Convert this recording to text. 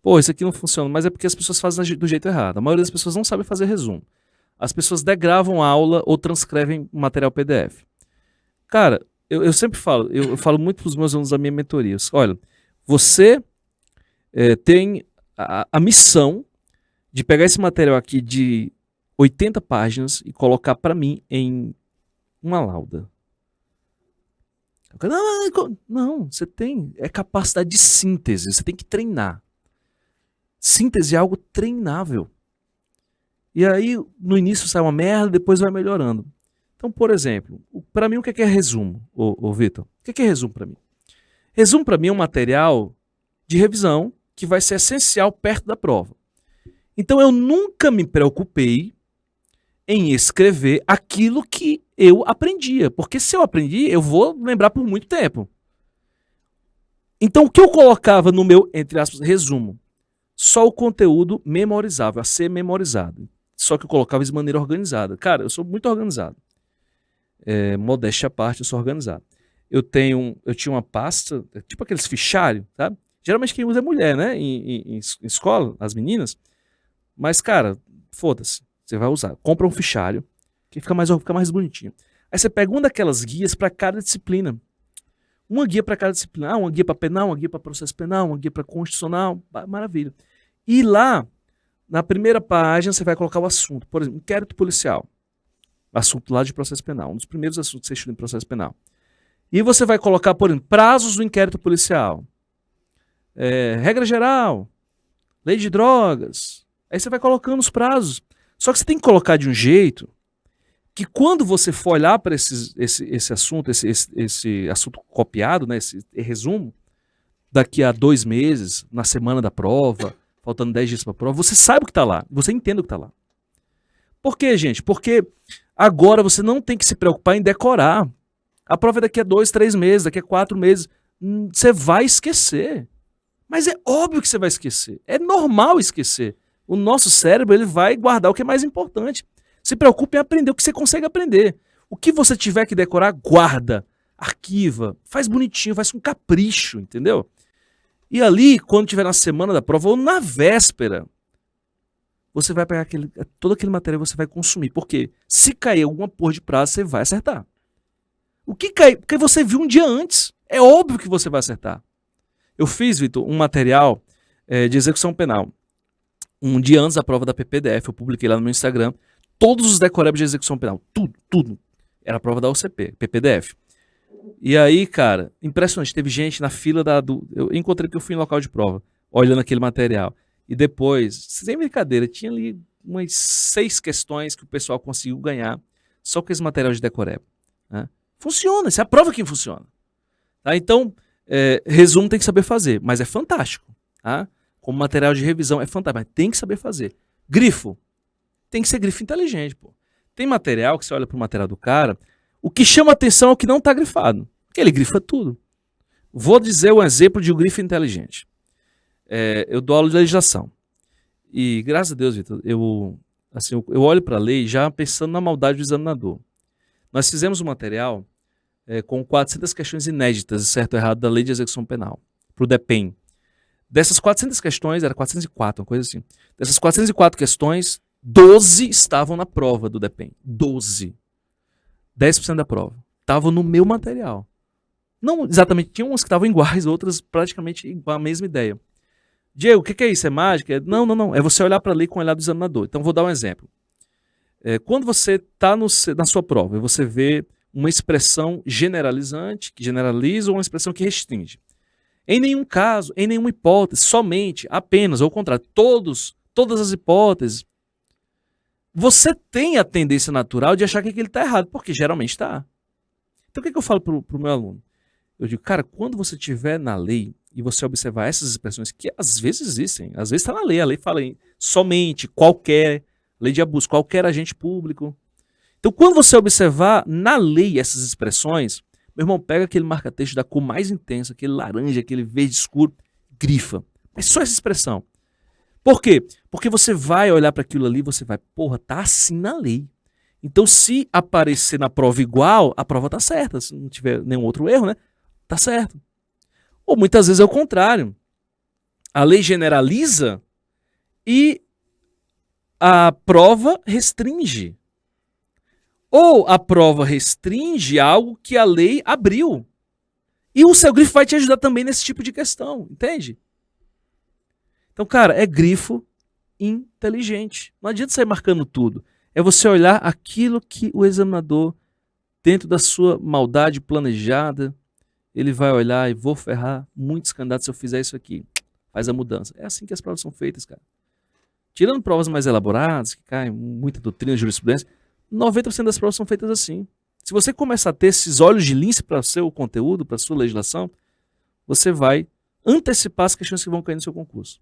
Pô, isso aqui não funciona, mas é porque as pessoas fazem do jeito errado. A maioria das pessoas não sabe fazer resumo. As pessoas degravam a aula ou transcrevem material PDF. Cara, eu sempre falo, eu falo muito para os meus alunos da minha mentoria. Olha, você tem a missão de pegar esse material aqui de 80 páginas e colocar para mim em uma lauda. Não, você tem capacidade de síntese, você tem que treinar. Síntese é algo treinável. E aí, no início sai uma merda, depois vai melhorando. Então, por exemplo, para mim o que é resumo, Vitor? O que é resumo para mim? Resumo para mim é um material de revisão que vai ser essencial perto da prova. Então eu nunca me preocupei em escrever aquilo que eu aprendia, porque se eu aprendi, eu vou lembrar por muito tempo. Então o que eu colocava no meu, entre aspas, resumo? Só o conteúdo memorizável, a ser memorizado. Só que eu colocava de maneira organizada. Cara, eu sou muito organizado. Modéstia à parte, eu sou organizado. Eu tinha uma pasta, tipo aqueles fichários, sabe? Geralmente quem usa é mulher, né? Em escola, as meninas. Mas, cara, foda-se. Você vai usar. Compra um fichário, que fica mais bonitinho. Aí você pega uma daquelas guias para cada disciplina. Uma guia para cada disciplina. Uma guia para penal, uma guia para processo penal, uma guia para constitucional. Maravilha. E lá, na primeira página, você vai colocar o assunto. Por exemplo, inquérito policial. Assunto lá de processo penal. Um dos primeiros assuntos que você estuda em processo penal. E você vai colocar, por exemplo, prazos do inquérito policial. Regra geral. Lei de drogas. Aí você vai colocando os prazos. Só que você tem que colocar de um jeito que quando você for olhar para esse assunto, esse assunto copiado, né, esse resumo, daqui a 2 meses, na semana da prova, faltando 10 dias para a prova, você sabe o que está lá, você entende o que está lá. Por quê, gente? Porque agora você não tem que se preocupar em decorar. A prova é daqui a 2, 3 meses, daqui a 4 meses. Você vai esquecer. Mas é óbvio que você vai esquecer. É normal esquecer. O nosso cérebro ele vai guardar o que é mais importante. Se preocupe em aprender o que você consegue aprender. O que você tiver que decorar, guarda, arquiva, faz bonitinho, faz com capricho, entendeu? E ali, quando tiver na semana da prova ou na véspera, você vai pegar todo aquele material e você vai consumir. Porque se cair alguma porra de prazo, você vai acertar. O que cai? Porque você viu um dia antes. É óbvio que você vai acertar. Eu fiz, Vitor, um material de execução penal. Um dia antes da prova da PPDF, eu publiquei lá no meu Instagram todos os decorebos de execução penal. Tudo. Era a prova da OCP, PPDF. E aí, cara, impressionante. Teve gente na fila eu encontrei que eu fui em local de prova, olhando aquele material. E depois, sem brincadeira, tinha ali umas 6 questões que o pessoal conseguiu ganhar só com esse material de decoreba. Né? Funciona, isso é a prova que funciona. Tá? Então, resumo tem que saber fazer, mas é fantástico. Tá? Como material de revisão é fantástico, mas tem que saber fazer. Grifo. Tem que ser grifo inteligente, pô. Tem material que você olha pro material do cara, o que chama atenção é o que não tá grifado. Porque ele grifa tudo. Vou dizer um exemplo de um grifo inteligente. Eu dou aula de legislação. E, graças a Deus, Vitor, eu olho para a lei já pensando na maldade do examinador. Nós fizemos um material com 400 questões inéditas, certo ou errado, da Lei de Execução Penal, para o DEPEN. Dessas 400 questões, era 404, uma coisa assim. Dessas 404 questões, 12 estavam na prova do DEPEN. 12. 10% da prova. Estavam no meu material. Não exatamente, tinha umas que estavam iguais, outras praticamente com a mesma ideia. Diego, o que é isso? É mágica? Não. É você olhar para a lei com o olhar do examinador. Então, vou dar um exemplo. Quando você está na sua prova e você vê uma expressão generalizante, que generaliza, ou uma expressão que restringe. Em nenhum caso, em nenhuma hipótese, somente, apenas, ou ao contrário, todas as hipóteses, você tem a tendência natural de achar que aquilo está errado, porque geralmente está. Então, o que eu falo para o meu aluno? Eu digo, cara, quando você estiver na lei e você observar essas expressões que às vezes existem, às vezes está na lei, a lei fala em somente, qualquer, lei de abuso, qualquer agente público. Então, quando você observar na lei essas expressões, meu irmão, pega aquele marca-texto da cor mais intensa, aquele laranja, aquele verde escuro, grifa. Mas só essa expressão. Por quê? Porque você vai olhar para aquilo ali e você vai, porra, tá assim na lei. Então, se aparecer na prova igual, a prova tá certa. Se não tiver nenhum outro erro, né? Tá certo. Ou muitas vezes é o contrário. A lei generaliza e a prova restringe. Ou a prova restringe algo que a lei abriu. E o seu grifo vai te ajudar também nesse tipo de questão, entende? Então, cara, é grifo inteligente. Não adianta sair marcando tudo. É você olhar aquilo que o examinador, dentro da sua maldade planejada, ele vai olhar e vou ferrar muitos candidatos se eu fizer isso aqui. Faz a mudança. É assim que as provas são feitas, cara. Tirando provas mais elaboradas, que caem muita doutrina de jurisprudência, 90% das provas são feitas assim. Se você começar a ter esses olhos de lince para o seu conteúdo, para a sua legislação, você vai antecipar as questões que vão cair no seu concurso.